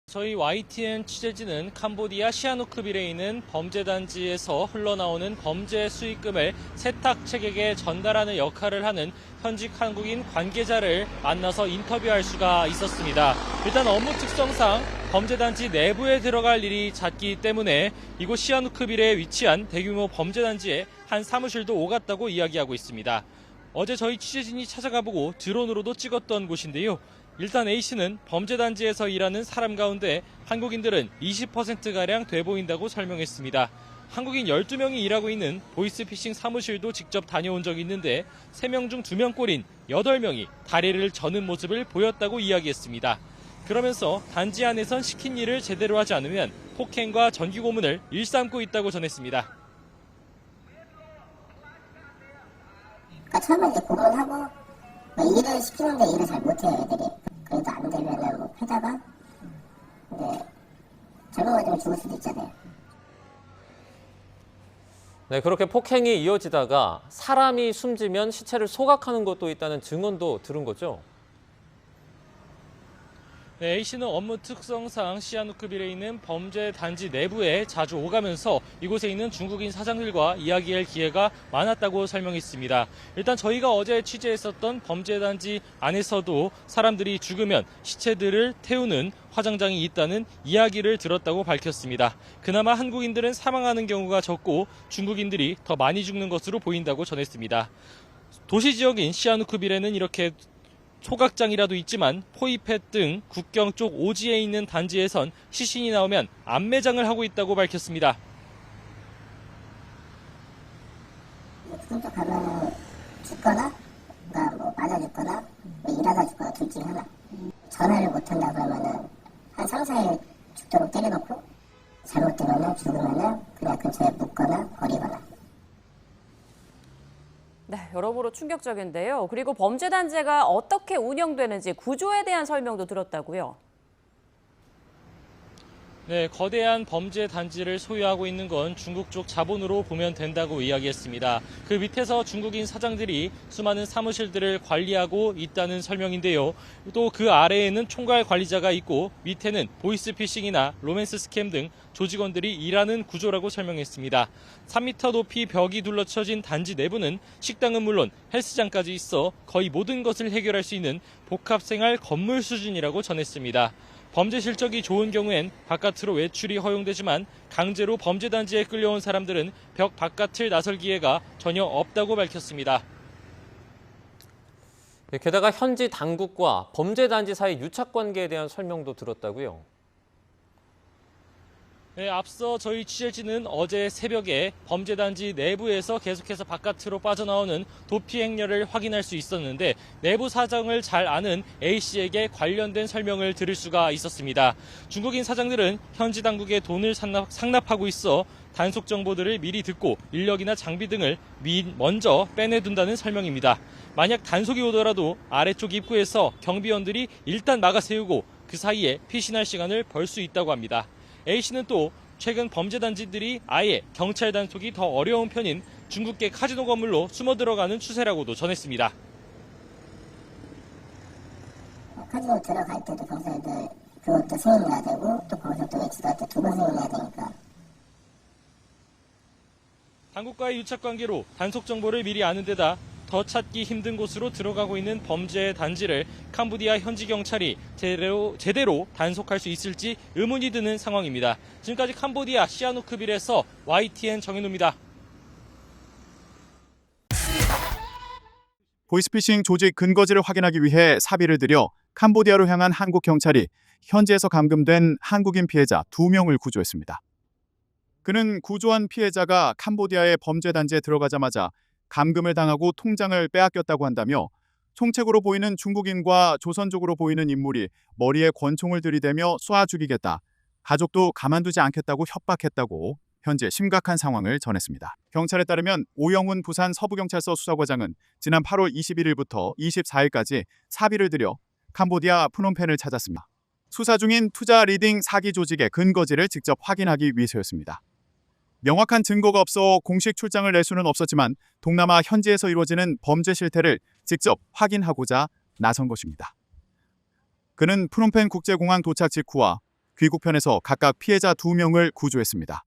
저희 YTN 취재진은 캄보디아 시아누크빌에 있는 범죄단지에서 흘러나오는 범죄 수익금을 세탁책에게 전달하는 역할을 하는 현직 한국인 관계자를 만나서 인터뷰할 수가 있었습니다. 일단 업무 특성상 범죄단지 내부에 들어갈 일이 잦기 때문에 이곳 시아누크빌에 위치한 대규모 범죄단지에 한 사무실도 오갔다고 이야기하고 있습니다. 어제 저희 취재진이 찾아가보고 드론으로도 찍었던 곳인데요. 일단 A씨는 범죄단지에서 일하는 사람 가운데 한국인들은 20%가량 돼 보인다고 설명했습니다. 한국인 12명이 일하고 있는 보이스피싱 사무실도 직접 다녀온 적이 있는데 3명 중 2명 꼴인 8명이 다리를 저는 모습을 보였다고 이야기했습니다. 그러면서 단지 안에선 시킨 일을 제대로 하지 않으면 폭행과 전기고문을 일삼고 있다고 전했습니다. 그러니까 처음에 이제 고문하고 일을 시키는데 일을 잘 못해요, 애들이. 그래도 안 되면은 뭐 패다가 이제 잘못 맞으면 죽을 수도 있잖아요. 네, 그렇게 폭행이 이어지다가 사람이 숨지면 시체를 소각하는 것도 있다는 증언도 들은 거죠? 네, A씨는 업무 특성상 시아누크빌에 있는 범죄 단지 내부에 자주 오가면서 이곳에 있는 중국인 사장들과 이야기할 기회가 많았다고 설명했습니다. 일단 저희가 어제 취재했었던 범죄 단지 안에서도 사람들이 죽으면 시체들을 태우는 화장장이 있다는 이야기를 들었다고 밝혔습니다. 그나마 한국인들은 사망하는 경우가 적고 중국인들이 더 많이 죽는 것으로 보인다고 전했습니다. 도시 지역인 시아누크빌에는 이렇게 소각장이라도 있지만 포이펫 등 국경 쪽 오지에 있는 단지에선 시신이 나오면 안매장을 하고 있다고 밝혔습니다. 죽은 쪽 가면은 죽거나, 그러니까 뭐 맞아 죽거나, 일하다 죽거나 둘 중에 하나. 전화를 못 한다 그러면은 한 3, 4일 죽도록 때려놓고 잘못되면은 죽으면은 그냥 근처에 묻거나 버리거나. 네, 여러모로 충격적인데요. 그리고 범죄단지가 어떻게 운영되는지 구조에 대한 설명도 들었다고요. 네, 거대한 범죄 단지를 소유하고 있는 건 중국 쪽 자본으로 보면 된다고 이야기했습니다. 그 밑에서 중국인 사장들이 수많은 사무실들을 관리하고 있다는 설명인데요. 또 그 아래에는 총괄 관리자가 있고 밑에는 보이스피싱이나 로맨스 스캠 등 조직원들이 일하는 구조라고 설명했습니다. 3m 높이 벽이 둘러쳐진 단지 내부는 식당은 물론 헬스장까지 있어 거의 모든 것을 해결할 수 있는 복합생활 건물 수준이라고 전했습니다. 범죄 실적이 좋은 경우엔 바깥으로 외출이 허용되지만 강제로 범죄단지에 끌려온 사람들은 벽 바깥을 나설 기회가 전혀 없다고 밝혔습니다. 게다가 현지 당국과 범죄단지 사이 유착관계에 대한 설명도 들었다고요. 네, 앞서 저희 취재진은 어제 새벽에 범죄단지 내부에서 계속해서 바깥으로 빠져나오는 도피 행렬을 확인할 수 있었는데 내부 사정을 잘 아는 A씨에게 관련된 설명을 들을 수가 있었습니다. 중국인 사장들은 현지 당국에 돈을 상납하고 있어 단속 정보들을 미리 듣고 인력이나 장비 등을 먼저 빼내둔다는 설명입니다. 만약 단속이 오더라도 아래쪽 입구에서 경비원들이 일단 막아 세우고 그 사이에 피신할 시간을 벌 수 있다고 합니다. A씨는 또 최근 범죄단지들이 아예 경찰 단속이 더 어려운 편인 중국계 카지노 건물로 숨어 들어가는 추세라고도 전했습니다. 카지노 들어갈 때도 거기서 애들 그것도 승인해야 되고 또 거기서 또 외치다 때 2번 승인해야 되니까. 당국과의 유착관계로 단속 정보를 미리 아는 데다 더 찾기 힘든 곳으로 들어가고 있는 범죄 단지를 캄보디아 현지 경찰이 제대로 단속할 수 있을지 의문이 드는 상황입니다. 지금까지 캄보디아 시아누크빌에서 YTN 정현우입니다. 보이스피싱 조직 근거지를 확인하기 위해 사비를 들여 캄보디아로 향한 한국 경찰이 현지에서 감금된 한국인 피해자 2명을 구조했습니다. 그는 구조한 피해자가 캄보디아의 범죄 단지에 들어가자마자 감금을 당하고 통장을 빼앗겼다고 한다며 총책으로 보이는 중국인과 조선족으로 보이는 인물이 머리에 권총을 들이대며 쏴 죽이겠다. 가족도 가만두지 않겠다고 협박했다고 현재 심각한 상황을 전했습니다. 경찰에 따르면 오영훈 부산 서부경찰서 수사과장은 지난 8월 21일부터 24일까지 사비를 들여 캄보디아 프놈펜을 찾았습니다. 수사 중인 투자 리딩 사기 조직의 근거지를 직접 확인하기 위해서였습니다. 명확한 증거가 없어 공식 출장을 낼 수는 없었지만 동남아 현지에서 이루어지는 범죄 실태를 직접 확인하고자 나선 것입니다. 그는 프놈펜 국제공항 도착 직후와 귀국편에서 각각 피해자 2명을 구조했습니다.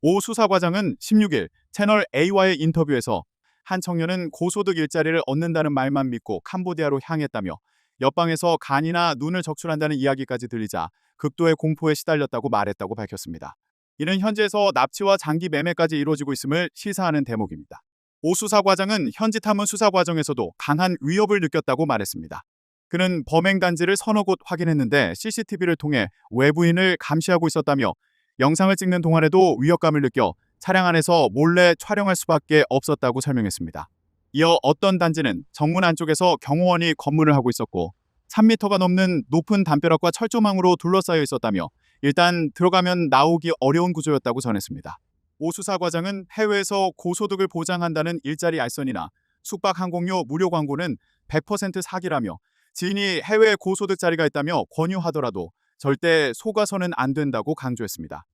오 수사과장은 16일 채널 A와의 인터뷰에서 한 청년은 고소득 일자리를 얻는다는 말만 믿고 캄보디아로 향했다며 옆방에서 간이나 눈을 적출한다는 이야기까지 들리자 극도의 공포에 시달렸다고 말했다고 밝혔습니다. 이는 현지에서 납치와 장기 매매까지 이루어지고 있음을 시사하는 대목입니다. 오 수사과장은 현지 탐문 수사 과정에서도 강한 위협을 느꼈다고 말했습니다. 그는 범행 단지를 서너 곳 확인했는데 CCTV를 통해 외부인을 감시하고 있었다며 영상을 찍는 동안에도 위협감을 느껴 차량 안에서 몰래 촬영할 수밖에 없었다고 설명했습니다. 이어 어떤 단지는 정문 안쪽에서 경호원이 검문을 하고 있었고 3m가 넘는 높은 담벼락과 철조망으로 둘러싸여 있었다며 일단 들어가면 나오기 어려운 구조였다고 전했습니다. 오 수사과장은 해외에서 고소득을 보장한다는 일자리 알선이나 숙박 항공료 무료 광고는 100% 사기라며 지인이 해외에 고소득 자리가 있다며 권유하더라도 절대 속아서는 안 된다고 강조했습니다.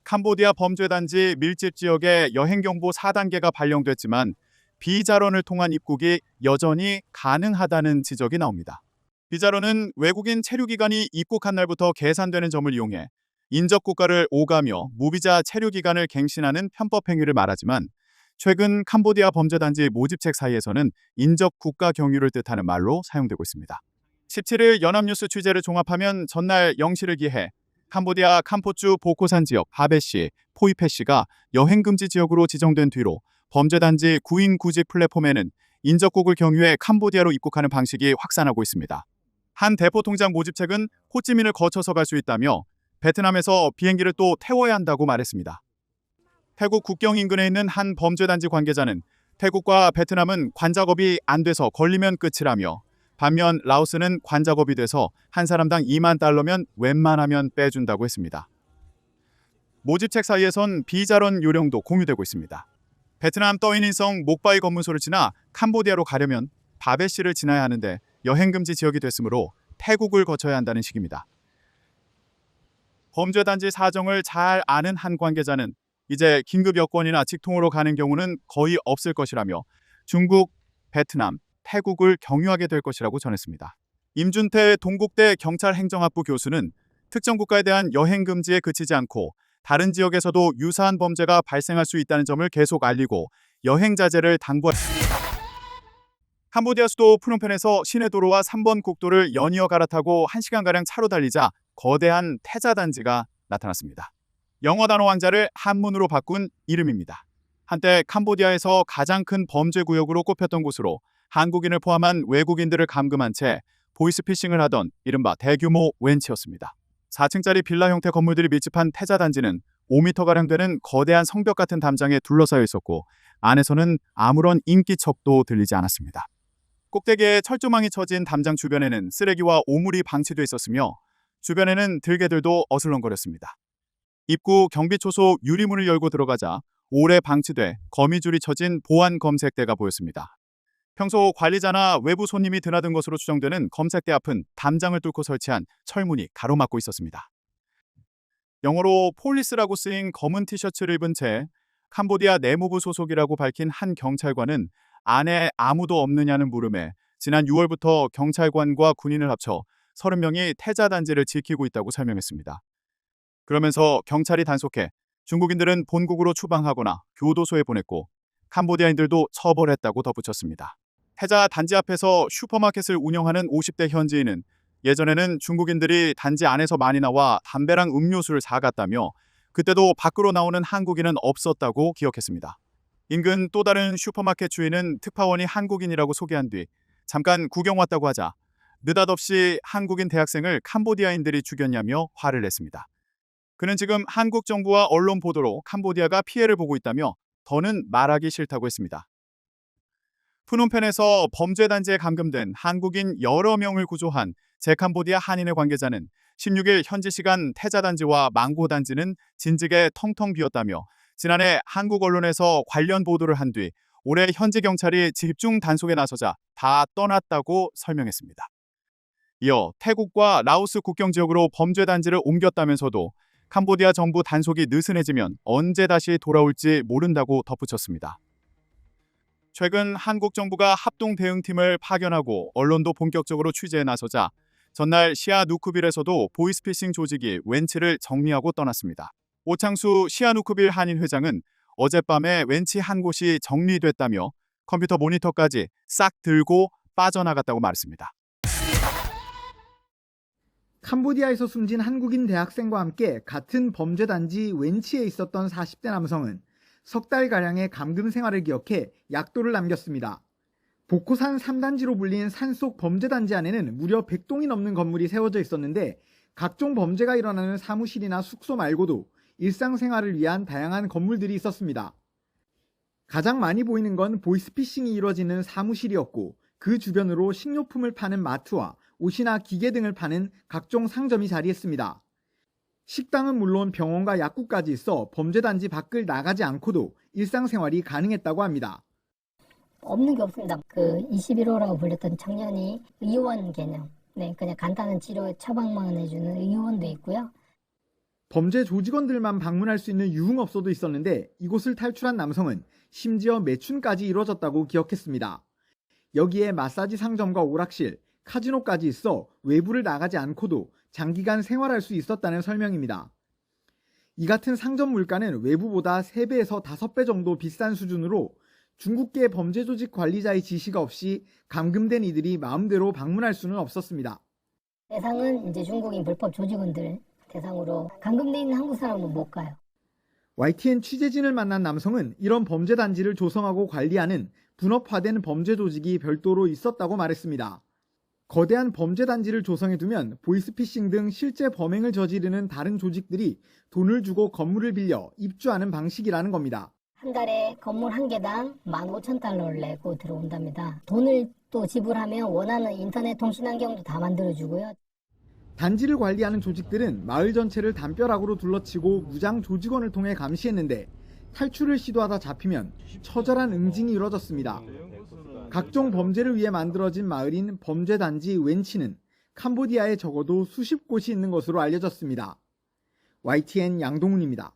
캄보디아 범죄단지 밀집 지역에 여행경보 4단계가 발령됐지만 비자론을 통한 입국이 여전히 가능하다는 지적이 나옵니다. 비자론은 외국인 체류기간이 입국한 날부터 계산되는 점을 이용해 인접국가를 오가며 무비자 체류기간을 갱신하는 편법 행위를 말하지만 최근 캄보디아 범죄단지 모집책 사이에서는 인접국가 경유를 뜻하는 말로 사용되고 있습니다. 17일 연합뉴스 취재를 종합하면 전날 0시를 기해 캄보디아 캄포주 보코산 지역 바베시, 포이페시가 여행금지 지역으로 지정된 뒤로 범죄단지 구인 구직 플랫폼에는 인접국을 경유해 캄보디아로 입국하는 방식이 확산하고 있습니다. 한 대포통장 모집책은 호찌민을 거쳐서 갈 수 있다며 베트남에서 비행기를 또 태워야 한다고 말했습니다. 태국 국경 인근에 있는 한 범죄단지 관계자는 태국과 베트남은 관작업이 안 돼서 걸리면 끝이라며 반면 라오스는 관작업이 돼서 한 사람당 2만 달러면 웬만하면 빼준다고 했습니다. 모집책 사이에선 비자론 요령도 공유되고 있습니다. 베트남 떠인인성 목바이 검문소를 지나 캄보디아로 가려면 바베시를 지나야 하는데 여행금지 지역이 됐으므로 태국을 거쳐야 한다는 식입니다. 범죄단지 사정을 잘 아는 한 관계자는 이제 긴급 여권이나 직통으로 가는 경우는 거의 없을 것이라며 중국, 베트남, 태국을 경유하게 될 것이라고 전했습니다. 임준태 동국대 경찰행정학부 교수는 특정 국가에 대한 여행 금지에 그치지 않고 다른 지역에서도 유사한 범죄가 발생할 수 있다는 점을 계속 알리고 여행 자제를 당부했습니다. 캄보디아 수도 프놈펜에서 시내도로와 3번 국도를 연이어 갈아타고 1시간가량 차로 달리자 거대한 태자단지가 나타났습니다. 영어 단어 왕자를 한문으로 바꾼 이름입니다. 한때 캄보디아에서 가장 큰 범죄 구역으로 꼽혔던 곳으로 한국인을 포함한 외국인들을 감금한 채 보이스피싱을 하던 이른바 대규모 웬치였습니다. 4층짜리 빌라 형태 건물들이 밀집한 태자단지는 5m가량 되는 거대한 성벽 같은 담장에 둘러싸여 있었고 안에서는 아무런 인기척도 들리지 않았습니다. 꼭대기에 철조망이 쳐진 담장 주변에는 쓰레기와 오물이 방치돼 있었으며 주변에는 들개들도 어슬렁거렸습니다. 입구 경비초소 유리문을 열고 들어가자 오래 방치돼 거미줄이 쳐진 보안 검색대가 보였습니다. 평소 관리자나 외부 손님이 드나든 것으로 추정되는 검색대 앞은 담장을 뚫고 설치한 철문이 가로막고 있었습니다. 영어로 폴리스라고 쓰인 검은 티셔츠를 입은 채 캄보디아 내무부 소속이라고 밝힌 한 경찰관은 안에 아무도 없느냐는 물음에 지난 6월부터 경찰관과 군인을 합쳐 30명이 태자단지를 지키고 있다고 설명했습니다. 그러면서 경찰이 단속해 중국인들은 본국으로 추방하거나 교도소에 보냈고 캄보디아인들도 처벌했다고 덧붙였습니다. 태자 단지 앞에서 슈퍼마켓을 운영하는 50대 현지인은 예전에는 중국인들이 단지 안에서 많이 나와 담배랑 음료수를 사갔다며 그때도 밖으로 나오는 한국인은 없었다고 기억했습니다. 인근 또 다른 슈퍼마켓 주인은 특파원이 한국인이라고 소개한 뒤 잠깐 구경 왔다고 하자 느닷없이 한국인 대학생을 캄보디아인들이 죽였냐며 화를 냈습니다. 그는 지금 한국 정부와 언론 보도로 캄보디아가 피해를 보고 있다며 더는 말하기 싫다고 했습니다. 푸놈펜에서 범죄단지에 감금된 한국인 여러 명을 구조한 제캄보디아 한인의 관계자는 16일 현지 시간 태자단지와 망고단지는 진즉에 텅텅 비었다며 지난해 한국 언론에서 관련 보도를 한 뒤 올해 현지 경찰이 집중 단속에 나서자 다 떠났다고 설명했습니다. 이어 태국과 라오스 국경 지역으로 범죄단지를 옮겼다면서도 캄보디아 정부 단속이 느슨해지면 언제 다시 돌아올지 모른다고 덧붙였습니다. 최근 한국 정부가 합동 대응팀을 파견하고 언론도 본격적으로 취재에 나서자 전날 시아누쿠빌에서도 보이스피싱 조직이 웬치를 정리하고 떠났습니다. 오창수 시아누쿠빌 한인 회장은 어젯밤에 웬치 한 곳이 정리됐다며 컴퓨터 모니터까지 싹 들고 빠져나갔다고 말했습니다. 캄보디아에서 숨진 한국인 대학생과 함께 같은 범죄단지 웬치에 있었던 40대 남성은 석 달가량의 감금 생활을 기억해 약도를 남겼습니다. 보코산 3단지로 불린 산속 범죄단지 안에는 무려 100동이 넘는 건물이 세워져 있었는데 각종 범죄가 일어나는 사무실이나 숙소 말고도 일상생활을 위한 다양한 건물들이 있었습니다. 가장 많이 보이는 건 보이스피싱이 이루어지는 사무실이었고 그 주변으로 식료품을 파는 마트와 옷이나 기계 등을 파는 각종 상점이 자리했습니다. 식당은 물론 병원과 약국까지 있어 범죄단지 밖을 나가지 않고도 일상생활이 가능했다고 합니다. 없는 게 없습니다. 그 21호라고 불렸던 청년이 의원 개념, 그냥 간단한 치료 처방만 해주는 의원도 있고요. 범죄 조직원들만 방문할 수 있는 유흥업소도 있었는데 이곳을 탈출한 남성은 심지어 매춘까지 이루어졌다고 기억했습니다. 여기에 마사지 상점과 오락실, 카지노까지 있어 외부를 나가지 않고도 장기간 생활할 수 있었다는 설명입니다. 이 같은 상점 물가는 외부보다 3배에서 5배 정도 비싼 수준으로 중국계 범죄 조직 관리자의 지시가 없이 감금된 이들이 마음대로 방문할 수는 없었습니다. 대상은 이제 중국인 불법 조직원들 대상으로 감금돼 있는 한국 사람은 못 가요. YTN 취재진을 만난 남성은 이런 범죄 단지를 조성하고 관리하는 분업화된 범죄 조직이 별도로 있었다고 말했습니다. 거대한 범죄 단지를 조성해두면 보이스피싱 등 실제 범행을 저지르는 다른 조직들이 돈을 주고 건물을 빌려 입주하는 방식이라는 겁니다. 한 달에 건물 한 개당 15,000달러를 내고 들어온답니다. 돈을 또 지불하면 원하는 인터넷 통신 환경도 다 만들어주고요. 단지를 관리하는 조직들은 마을 전체를 담벼락으로 둘러치고 무장 조직원을 통해 감시했는데 탈출을 시도하다 잡히면 처절한 응징이 이뤄졌습니다. 각종 범죄를 위해 만들어진 마을인 범죄단지 웬치는 캄보디아에 적어도 수십 곳이 있는 것으로 알려졌습니다. YTN 양동훈입니다.